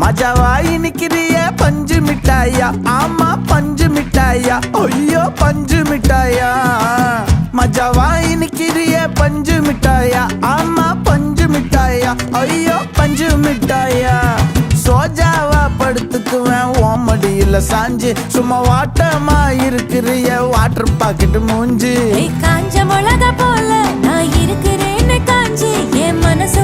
மஜாவாயி நிக்கிறிய பஞ்சு மிட்டாயா, ஆமா பஞ்சு மிட்டாயா, ஐயோ பஞ்சு மிட்டாயா. மஜாவாயி நிக்கிறிய பஞ்சு மிட்டாயா, ஆமா பஞ்சு மிட்டாயா, ஐயோ பஞ்சு மிட்டாயா. சோஜாவா படுத்துக்குவேன் ஓமடியில சாஞ்சு, சும்மா வாட்டமா இருக்கிறிய வாட்டர் பாக்கெட் மூஞ்சி. காஞ்ச மிளகா போல நான் இருக்கிறேன்னு காஞ்சி என் மனசு